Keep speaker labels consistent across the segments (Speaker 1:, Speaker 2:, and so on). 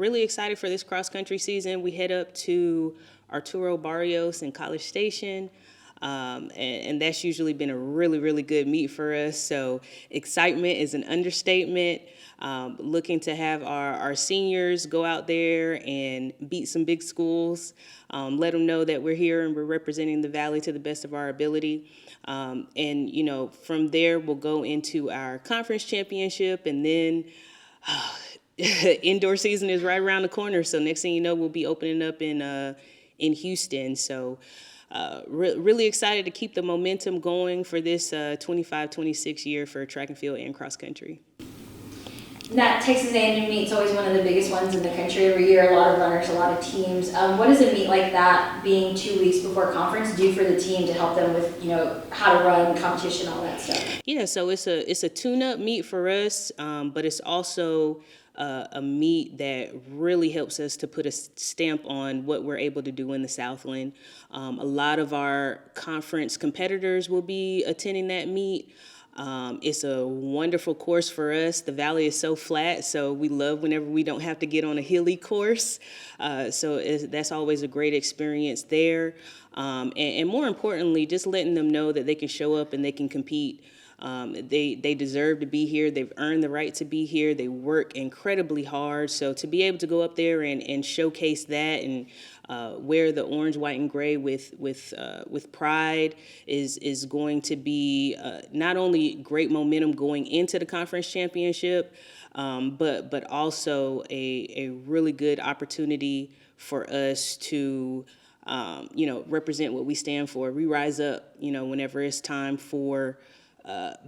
Speaker 1: really excited for this cross-country season. We head up to Arturo Barrios in College Station. And that's usually been a really, really good meet for us. So excitement is an understatement. Looking to have our seniors go out there and beat some big schools, let them know that we're here and we're representing the Valley to the best of our ability. And, you know, from there we'll go into our conference championship, and then indoor season is right around the corner. So next thing you know, we'll be opening up in Houston. So really excited to keep the momentum going for this 25-26 year for track and field and cross country.
Speaker 2: That Texas A&M meet's always one of the biggest ones in the country every year. A lot of runners, a lot of teams. What does a meet like that, being 2 weeks before conference, do for the team to help them with, you know, how to run, competition, all that stuff?
Speaker 1: Yeah, so it's a tune-up meet for us, but it's also a meet that really helps us to put a stamp on what we're able to do in the Southland. A lot of our conference competitors will be attending that meet. It's a wonderful course for us. The Valley is so flat, so we love whenever we don't have to get on a hilly course. That's always a great experience there. And more importantly, just letting them know that they can show up and they can compete. They deserve to be here. They've earned the right to be here. They work incredibly hard. So to be able to go up there and showcase that and wear the orange, white, and gray with pride is going to be not only great momentum going into the conference championship, but also a really good opportunity for us to represent what we stand for. We rise up, whenever it's time for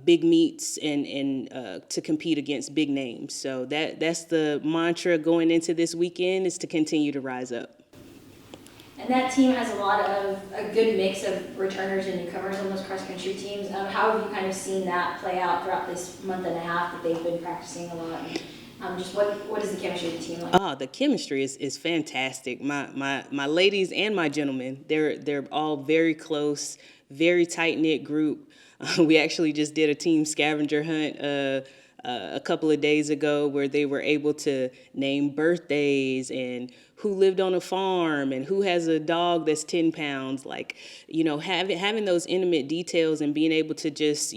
Speaker 1: big meets and to compete against big names. So that's the mantra going into this weekend, is to continue to rise up.
Speaker 2: And that team has a good mix of returners and newcomers on those cross-country teams. How have you kind of seen that play out throughout this month and a half that they've been practicing a lot? And just what is the chemistry of the team like?
Speaker 1: The chemistry is fantastic. My ladies and my gentlemen, they're all very close, very tight-knit group. We actually just did a team scavenger hunt a couple of days ago where they were able to name birthdays and who lived on a farm and who has a dog that's 10 pounds. Like, having those intimate details and being able to just,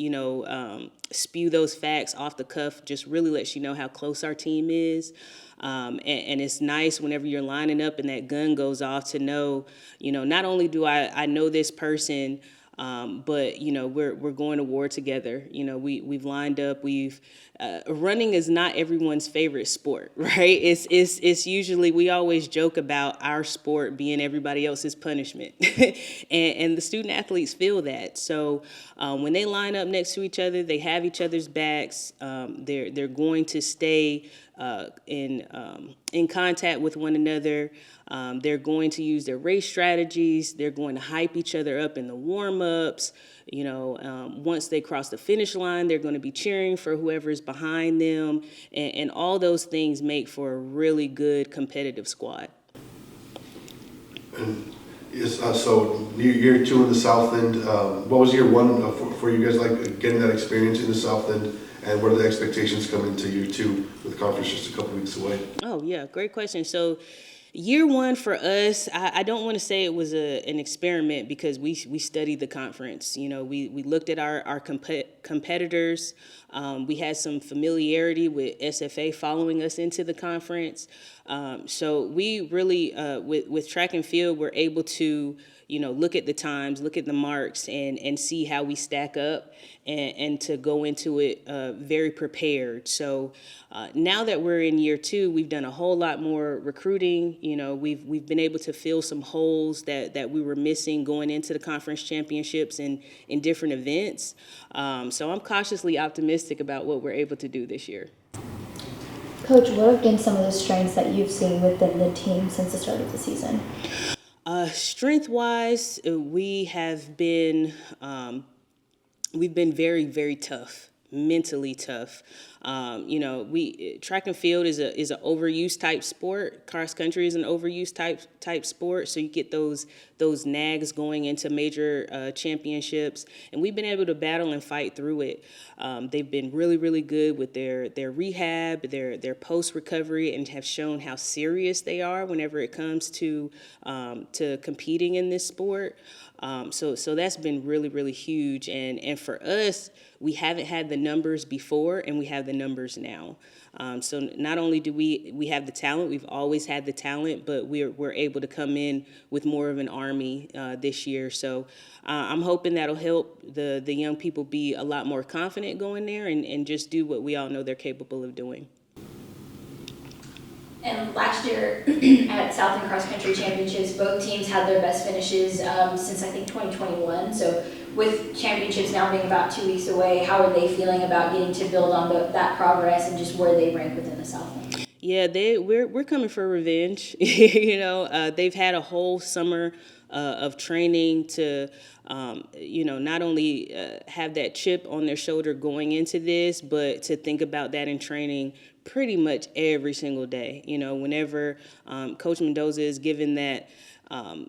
Speaker 1: spew those facts off the cuff just really lets you know how close our team is. And it's nice whenever you're lining up and that gun goes off to know, not only do I know this person, but we're going to war together. We've lined up. Running is not everyone's favorite sport, right? It's usually, we always joke about our sport being everybody else's punishment, and the student athletes feel that. So when they line up next to each other, they have each other's backs. They're going to stay in contact with one another. They're going to use their race strategies. They're going to hype each other up in the warm-ups. Once they cross the finish line, they're going to be cheering for whoever is behind them. And all those things make for a really good competitive squad.
Speaker 3: And so year 2 in the Southland, what was year 1 for you guys, like getting that experience in the Southland? And what are the expectations coming into year 2 with conference just a couple weeks away?
Speaker 1: Oh, yeah, great question. So year 1 for us, I don't want to say it was an experiment because we studied the conference. We looked at our competitors. We had some familiarity with SFA following us into the conference. So we really, with track and field, we're able to look at the times, look at the marks, and see how we stack up, and to go into it very prepared. So now that we're in year 2, we've done a whole lot more recruiting. We've been able to fill some holes that we were missing going into the conference championships and in different events. So I'm cautiously optimistic about what we're able to do this year.
Speaker 4: Coach, what have been some of the strengths that you've seen within the team since the start of the season?
Speaker 1: Strength-wise, we've been very, very tough, mentally tough. Track and field is an overuse type sport. Cross country is an overuse type sport. So you get those nags going into major championships, and we've been able to battle and fight through it. They've been really, really good with their rehab, their post recovery, and have shown how serious they are whenever it comes to competing in this sport. So that's been really, really huge. And for us, we haven't had the numbers before, and we have the numbers now. So not only do we have the talent, we've always had the talent, but we're able to come in with more of an army this year. So I'm hoping that'll help the young people be a lot more confident going there and just do what we all know they're capable of doing.
Speaker 2: And last year at Southland Cross Country Championships, both teams had their best finishes since I think 2021. So with championships now being about 2 weeks away, how are they feeling about getting to build on that progress and just where they rank within the Southland?
Speaker 1: Yeah, we're coming for revenge. They've had a whole summer of training to, not only have that chip on their shoulder going into this, but to think about that in training pretty much every single day. Whenever Coach Mendoza is given that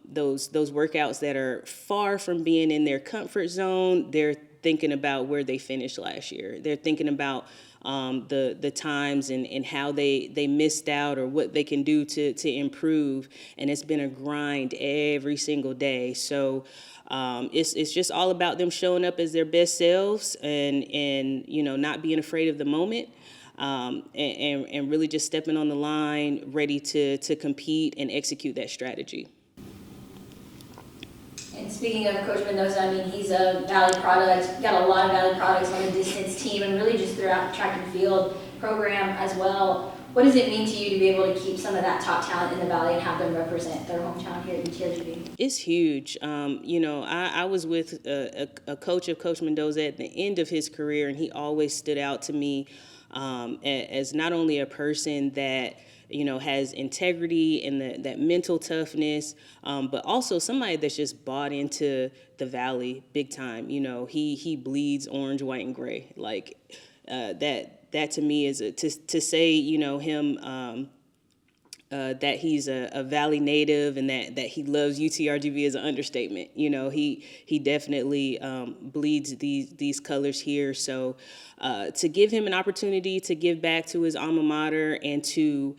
Speaker 1: those workouts that are far from being in their comfort zone, they're thinking about where they finished last year. They're thinking about the times and how they missed out or what they can do to improve. And it's been a grind every single day. So it's just all about them showing up as their best selves and not being afraid of the moment. And really just stepping on the line, ready to compete and execute that strategy.
Speaker 2: And speaking of Coach Mendoza, he's a Valley product, got a lot of Valley products on the distance team and really just throughout the track and field program as well. What does it mean to you to be able to keep some of that top talent in the Valley and have them represent their hometown here at UTRGV?
Speaker 1: It's huge. I was with a coach of Coach Mendoza at the end of his career, and he always stood out to me as not only a person that has integrity and that mental toughness, but also somebody that's just bought into the Valley big time. He bleeds orange, white, and gray. Like that to me is to say him. That he's a Valley native and that he loves UTRGV is an understatement. He definitely bleeds these colors here. So to give him an opportunity to give back to his alma mater and to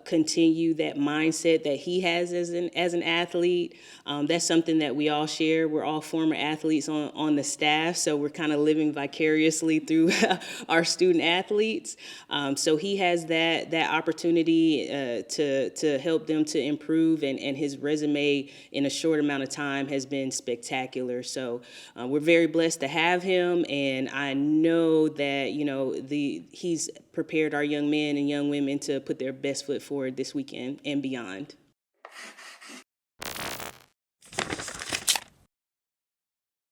Speaker 1: continue that mindset that he has as an athlete, that's something that we all share. We're all former athletes on the staff, so we're kind of living vicariously through our student athletes. So he has that opportunity to help them to improve, and his resume in a short amount of time has been spectacular. So we're very blessed to have him, and I know that he's prepared our young men and young women to put their best foot forward this weekend and beyond.